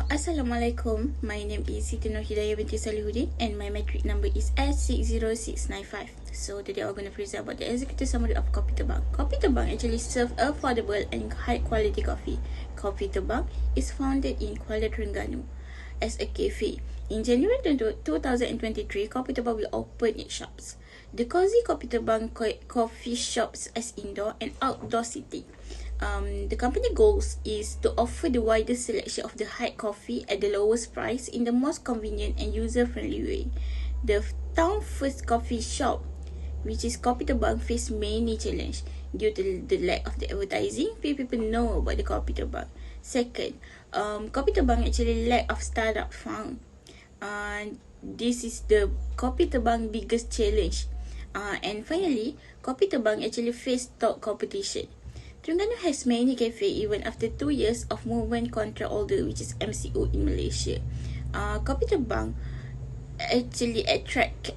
Assalamualaikum. My name is Siti Nur Hidayah binti Salihuddin and my metric number is S60695. So today we're going to present about the executive summary of Kopi Terbang. Kopi Terbang actually serves affordable and high quality coffee. Kopi Terbang is founded in Kuala Terengganu as a cafe. In January 2023, Kopi Terbang will open its shops. The cozy Kopi Terbang coffee shops as indoor and outdoor seating. The company goals is to offer the widest selection of the high coffee at the lowest price in the most convenient and user-friendly way. The town first coffee shop, which is Kopi Terbang, faced many challenges due to the lack of the advertising. Few people know about the Kopi Terbang. Second, Kopi Terbang actually lack of startup fund. This is the Kopi Terbang biggest challenge. And finally, Kopi Terbang actually faced top competition. Terengganu has many cafes even after 2 years of movement contract order, which is MCO in Malaysia. Kopi Terbang actually attract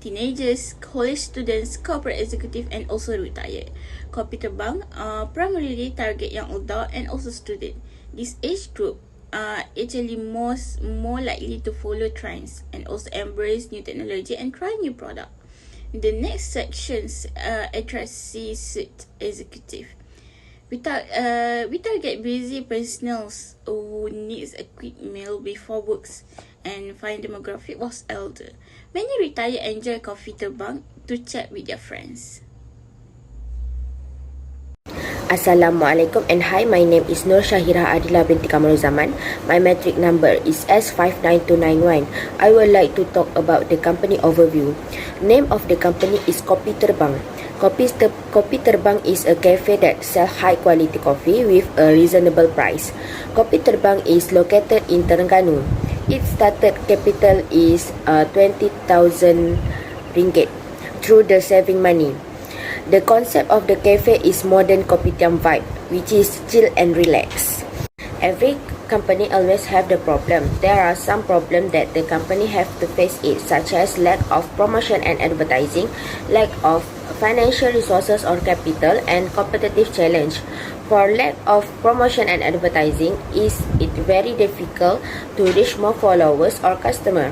teenagers, college students, corporate executive and also retired. Kopi Terbang primarily target young adult and also student. This age group actually more likely to follow trends and also embrace new technology and try new product. The next sections address C-suite executive. We target busy personals who needs a quick meal before works, and find demographic was elder. Many retired enjoy Kopi Terbang to chat with their friends. Assalamualaikum and hi, my name is Nur Syahira Adila binti Kamaruzaman. My metric number is S59291. I would like to talk about the company overview. Name of the company is Kopi Terbang. Kopi Terbang is a cafe that sells high quality coffee with a reasonable price. Kopi Terbang is located in Terengganu. Its started capital is 20,000 ringgit through the saving money. The concept of the cafe is modern kopitiam vibe, which is chill and relax. Every company always have the problem. There are some problems that the company have to face it, such as lack of promotion and advertising, lack of financial resources or capital, and competitive challenge. For lack of promotion and advertising, it very difficult to reach more followers or customer.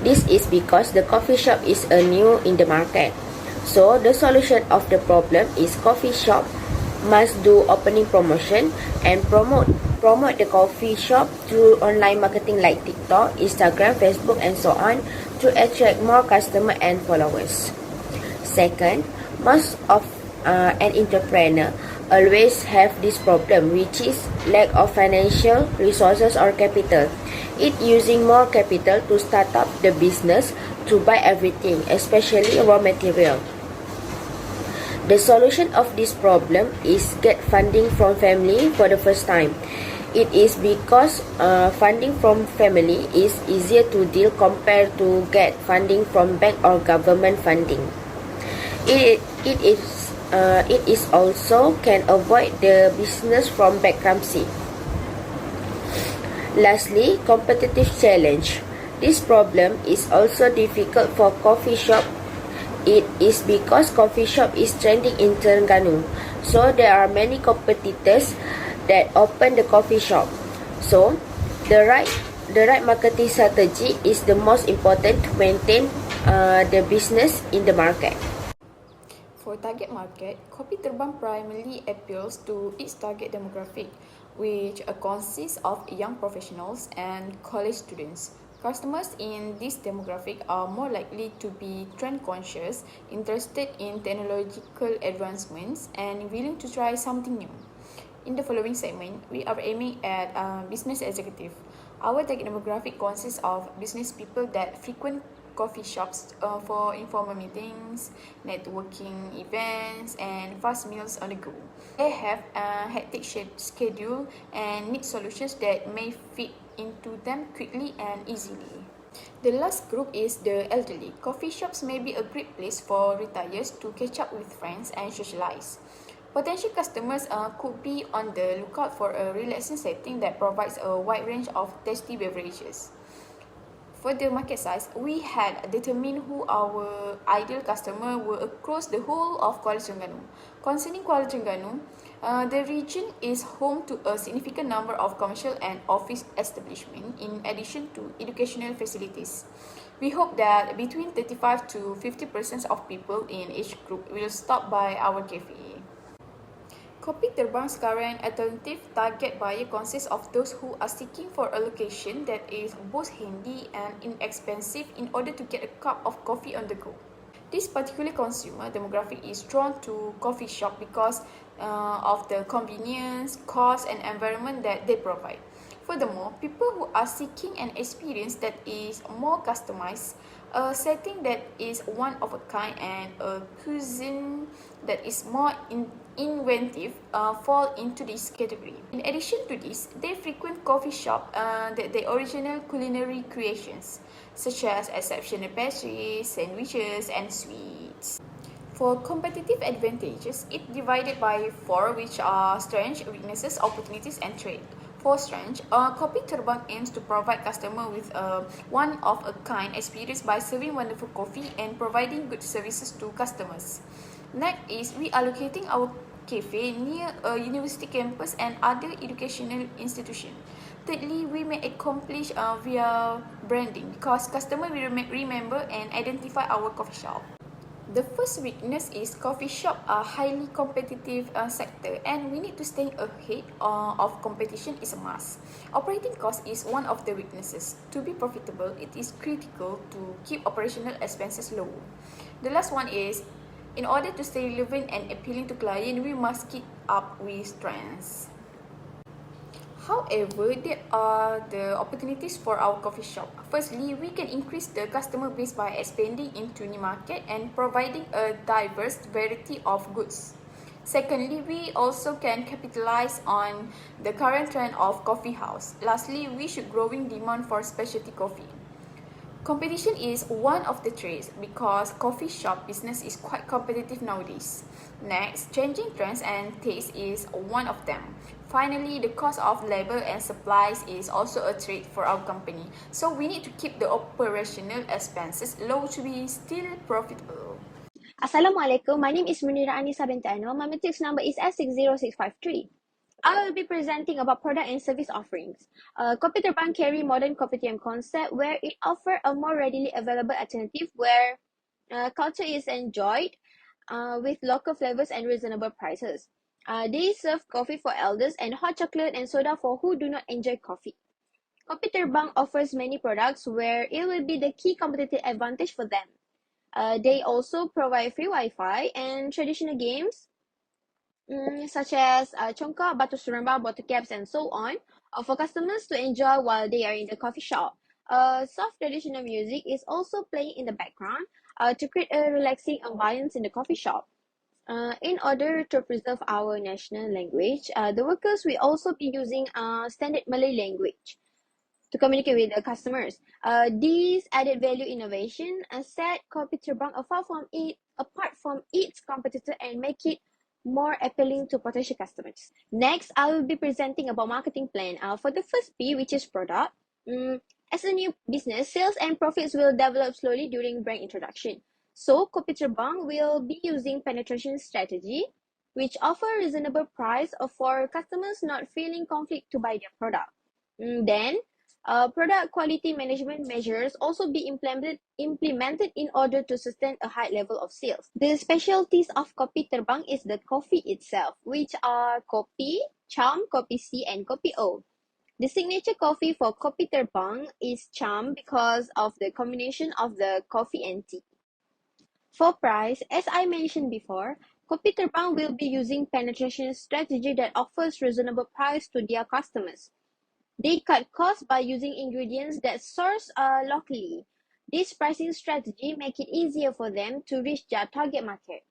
This is because the coffee shop is new in the market. So the solution of the problem is coffee shop must do opening promotion and promote the coffee shop through online marketing like TikTok, Instagram, Facebook and so on to attract more customer and followers. Second, most of an entrepreneur always have this problem, which is lack of financial resources or capital. It using more capital to start up the business to buy everything, especially raw material. The solution of this problem is get funding from family for the first time. It is because funding from family is easier to deal compared to get funding from bank or government funding. It is also can avoid the business from bankruptcy. Lastly, competitive challenge. This problem is also difficult for coffee shop. It is because coffee shop is trending in Terengganu. So there are many competitors that open the coffee shop. So the right marketing strategy is the most important to maintain the business in the market. For target market, Kopi Terbang primarily appeals to its target demographic, which consists of young professionals and college students. Customers in this demographic are more likely to be trend conscious, interested in technological advancements, and willing to try something new. In the following segment, we are aiming at business executive. Our target demographic consists of business people that frequent coffee shops for informal meetings, networking events, and fast meals on the go. They have a hectic schedule and need solutions that may fit into them quickly and easily. The last group is the elderly. Coffee shops may be a great place for retirees to catch up with friends and socialize. Potential customers could be on the lookout for a relaxing setting that provides a wide range of tasty beverages. For the market size, we had determined who our ideal customer were across the whole of Kuala Terengganu. Concerning Kuala Terengganu, the region is home to a significant number of commercial and office establishments in addition to educational facilities. We hope that between 35 to 50% of people in each group will stop by our cafe. Kopi Terbang's current alternative target buyer consists of those who are seeking for a location that is both handy and inexpensive in order to get a cup of coffee on the go. This particular consumer demographic is drawn to coffee shop because of the convenience, cost, and environment that they provide. Furthermore, people who are seeking an experience that is more customized, a setting that is one of a kind, and a cuisine that is more inventive fall into this category. In addition to this, they frequent coffee shop that the original culinary creations, such as exceptional pastries, sandwiches, and sweets. For competitive advantages, it divided by 4, which are strengths, weaknesses, opportunities, and trade. For strengths, Kopi Terbang aims to provide customer with a one-of-a-kind experience by serving wonderful coffee and providing good services to customers. Next is we are locating our cafe near a university campus and other educational institution. Thirdly, we may accomplish via branding because customer will remember and identify our coffee shop. The first weakness is coffee shop are highly competitive sector and we need to stay ahead of competition is a must. Operating cost is one of the weaknesses. To be profitable, it is critical to keep operational expenses low. The last one is, in order to stay relevant and appealing to client, we must keep up with trends. However, there are the opportunities for our coffee shop. Firstly, we can increase the customer base by expanding into new market and providing a diverse variety of goods. Secondly, we also can capitalize on the current trend of coffee house. Lastly, we should growing demand for specialty coffee. Competition is one of the traits because coffee shop business is quite competitive nowadays. Next, changing trends and taste is one of them. Finally, the cost of labor and supplies is also a trait for our company. So we need to keep the operational expenses low to be still profitable. Assalamualaikum. My name is Munira Anissa binti Anwar. My matrix number is S60653. I will be presenting about product and service offerings. Kopi Terbang carry modern kopitiam concept where it offer a more readily available alternative where culture is enjoyed with local flavors and reasonable prices. They serve coffee for elders and hot chocolate and soda for who do not enjoy coffee. Kopi Terbang offers many products where it will be the key competitive advantage for them. They also provide free Wi-Fi and traditional games such as Chongkak, Batu Seremban, bottle caps, and so on for customers to enjoy while they are in the coffee shop. Soft traditional music is also playing in the background to create a relaxing ambience in the coffee shop. In order to preserve our national language, the workers will also be using standard Malay language to communicate with the customers. These added value innovation set Kopi Terbang apart from its competitor and make it more appealing to potential customers. Next, I will be presenting about marketing plan. For the first P, which is product. As a new business, sales and profits will develop slowly during brand introduction. So, Kopi Terbang will be using penetration strategy, which offer reasonable price for customers not feeling conflict to buy their product. Then, product quality management measures also be implemented in order to sustain a high level of sales. The specialties of Kopi Terbang is the coffee itself, which are Kopi, Cham, Kopi C, and Kopi O. The signature coffee for Kopi Terbang is Cham because of the combination of the coffee and tea. For price, as I mentioned before, Kopi Terbang will be using penetration strategy that offers reasonable price to their customers. They cut costs by using ingredients that source locally. This pricing strategy make it easier for them to reach their target market.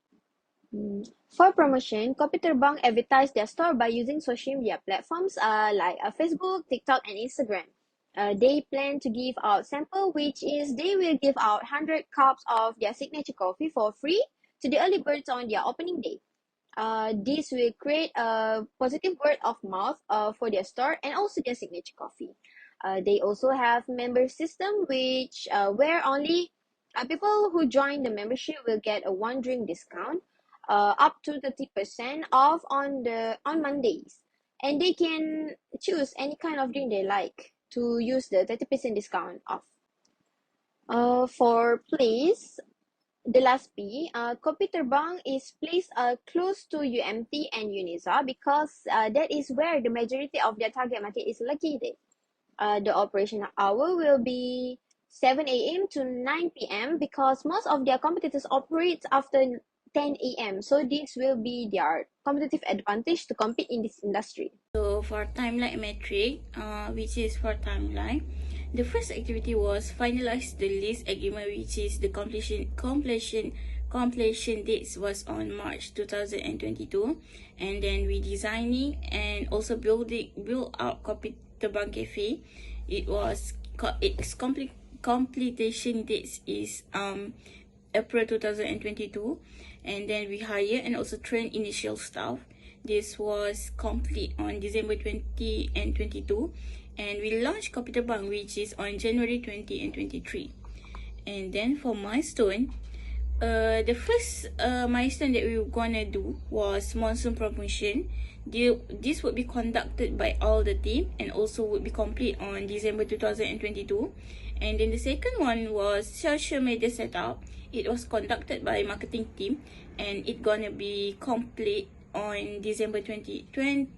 For promotion, Kopi Terbang advertise their store by using social media platforms like Facebook, TikTok, and Instagram. They plan to give out sample, which is they will give out 100 cups of their signature coffee for free to the early birds on their opening day. This will create a positive word of mouth for their store and also their signature coffee. They also have member system, which where only people who join the membership will get a one drink discount, up to 30% off on Mondays, and they can choose any kind of drink they like to use the 30% discount off. For place, the last P, Kopi Terbang is placed close to UMT and UNISA because that is where the majority of their target market is located. The operational hour will be 7 a.m. to 9 p.m. because most of their competitors operate after 10 a.m. So this will be their competitive advantage to compete in this industry. So for timeline metric, which is for timeline, the first activity was finalize the lease agreement, which is the completion dates was on March 2022, and then we designing and also build out Kopi Terbang Cafe. Its completion dates is April 2022, and then we hire and also train initial staff. This was complete on December 2022, and we launched Kopi Terbang, which is on January 2023. And then for milestone, the first milestone that we were gonna do was monsoon promotion. This would be conducted by all the team and also would be complete on December 2022. And then the second one was social media setup. It was conducted by marketing team and it gonna be complete on December 2020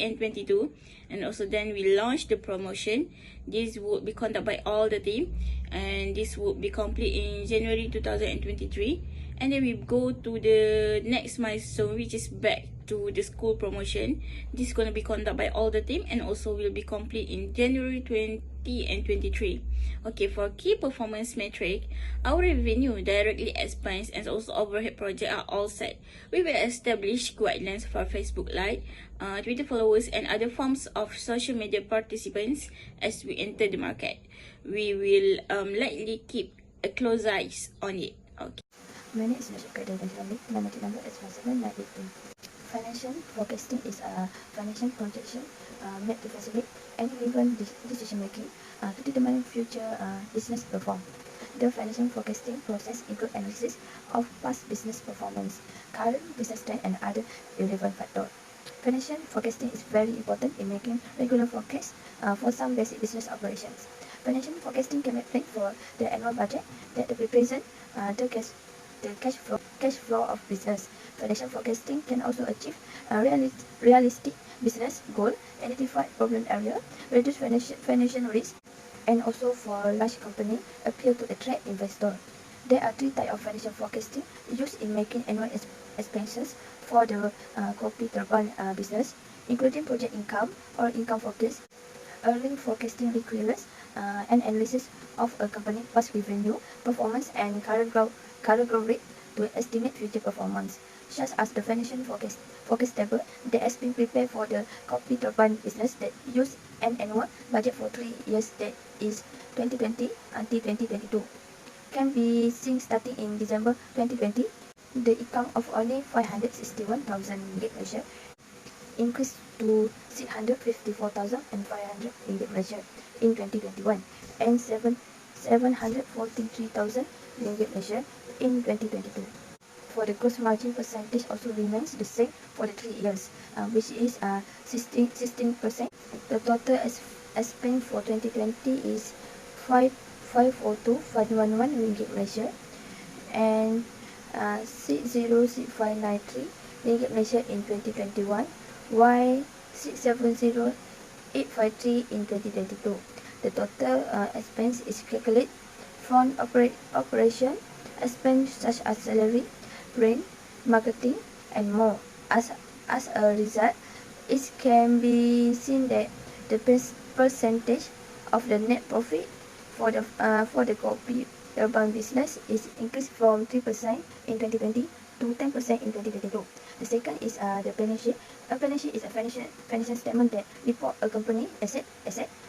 and 22. And also then we launched the promotion. This would be conducted by all the team and this would be complete in January 2023. And then we go to the next milestone, which is back to the school promotion. This is going to be conducted by all the team and also will be complete in January 2023. Okay, for key performance metric, our revenue, directly expense and also overhead project are all set. We will establish guidelines for Facebook Live, Twitter followers and other forms of social media participants as we enter the market. We will likely keep a close eyes on it. Okay. My name is Nashika Devanjali. My metric number is 17982. Financial forecasting is a financial projection made to facilitate any-driven decision making to determine future business performance. The financial forecasting process includes analysis of past business performance, current business trend, and other relevant factors. Financial forecasting is very important in making regular forecasts for some basic business operations. Financial forecasting can be made for the annual budget that represent the cash flow of business. Financial forecasting can also achieve a realistic business goal, identify problem area, reduce financial risk, and also for large company appeal to attract investor. There are three types of financial forecasting used in making annual expenses for the Kopi Terbang business, including project income or income forecast. Earning forecasting requires an analysis of a company's past revenue, performance, and current growth rate to estimate future performance, such as the financial forecast table that has been prepared for the Kopi Terbang business that use an annual budget for 3 years, that is 2020 until 2022. Can be seen starting in December 2020. The income of only 561,000 ringgit per share increased to 654,500 ringgit per share in 2021 and 743,000 ringgit per share in 2022. For the gross margin percentage also remains the same for the 3 years, which is 16%. The total expense for 2020 is 542,511 ringgit per share and 606593 ringgit per share in 2021, while 670853 in 2022. The total expense is calculated from operation expense such as salary, rent, marketing, and more. As a result, it can be seen that the percentage of the net profit for the Kopi Terbang business is increased from 3% in 2020 to 10% in 2022. The second is the balance sheet. A balance sheet is a financial statement that report a company asset,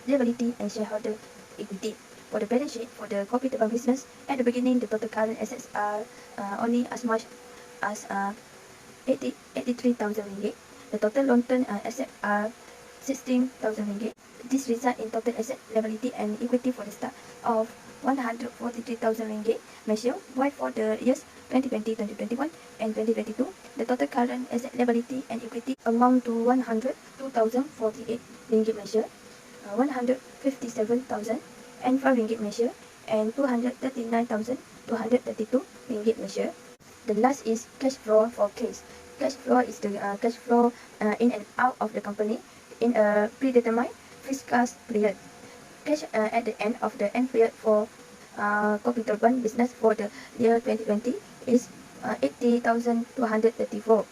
liability, and shareholder equity. For the balance sheet for the Kopi Terbang business, at the beginning, the total current assets are only as much as 83,000 ringgit. The total long-term assets are 16,000 ringgit. This result in total asset liability and equity for the start of 143,000 ringgit measure, while for the years 2020, 2021 and 2022, the total current asset liability and equity amount to 102,048 ringgit measure, 157,005 ringgit measure, and 239,232 ringgit measure. The last is cash flow forecast. Cash flow is the cash flow in and out of the company in a predetermined fiscal period. Cash at the end of the end period for Kopi Terbang business for the year 2020 is 80,234.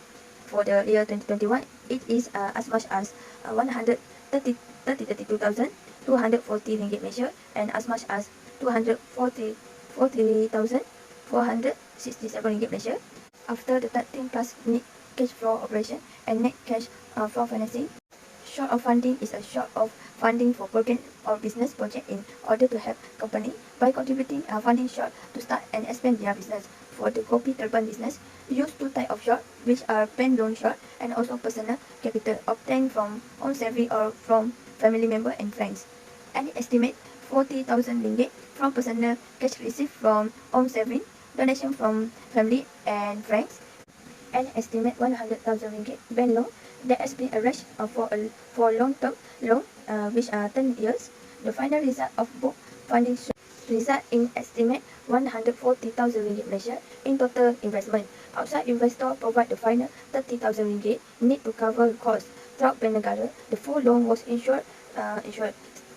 For the year 2021, it is as much as 132,240 ringgit measure and as much as 243,467 ringgit measure. After deducting plus net cash flow operation and net cash flow financing, short of funding is a short of funding for program or business project in order to help company by contributing funding short to start and expand their business. For the Kopi Terbang business, use two types of short, which are bank loan short and also personal capital obtained from own salary or from family member and friends. And estimate 40,000 ringgit from personal cash received from own saving, donation from family and friends, and estimate 100,000 ringgit bank loan that has been arranged for long-term loan which are 10 years. The final result of both funding result in estimate 140,000 ringgit measure in total investment. Outside investor provide the final 30,000 ringgit need to cover costs. Throughout Bank Negara, the full loan was insured.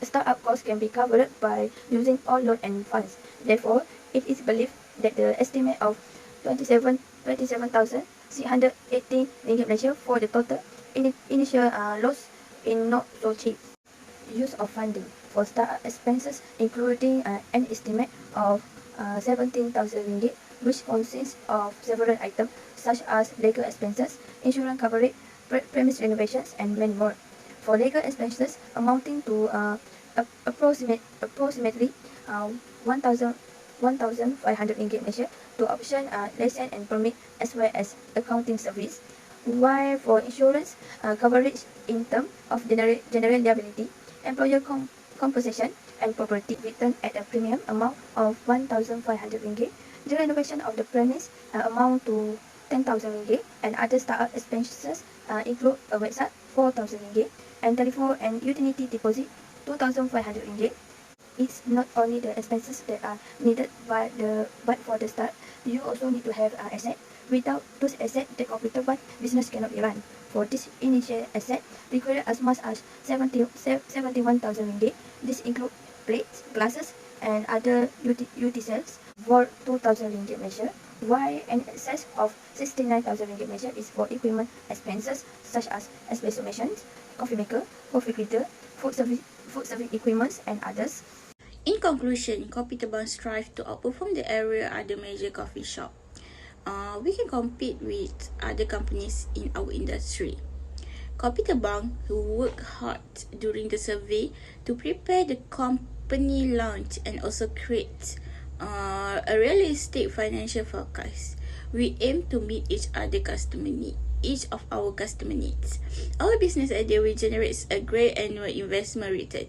Startup costs can be covered by using all loan and funds. Therefore, it is believed that the estimate of 27,618 ringgit measure for the total initial loss is not so cheap. Use of funding for startup expenses including an estimate of 17,000 ringgit, which consists of several items such as legal expenses, insurance coverage, premise renovations, and many more. For legal expenses amounting to approximately 1,500 ringgit measure to option license and permit as well as accounting service. While for insurance coverage in terms of general liability, employer compensation and property return at a premium amount of 1,500 ringgit. The renovation of the premise amount to 10,000 ringgit, and other startup expenses include a website 4,000 ringgit and telephone and utility deposit 2,500 ringgit. It's not only the expenses that are needed but for the start, you also need to have asset. Without those assets, the Kopi Terbang business cannot be run. For this initial asset, required as much as 71,000 ringgit. This include plates, glasses, and other utensils for 2,000 ringgit measure, while an excess of 69,000 ringgit measure is for equipment expenses such as espresso machines, coffee maker, coffee grinder, food service equipments, and others. In conclusion, Kopi Terbang strive to outperform the area other major coffee shop. We can compete with other companies in our industry. Kopi Terbang work hard during the survey to prepare the company launch and also create a realistic financial forecast. We aim to meet each of our customer needs. Our business idea will generate a great annual investment return.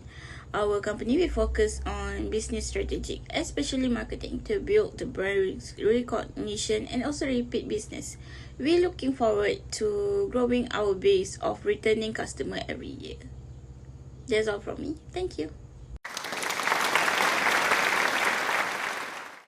Our company will focus on business strategy, especially marketing, to build the brand recognition and also repeat business. We're looking forward to growing our base of returning customer every year. That's all from me. Thank you.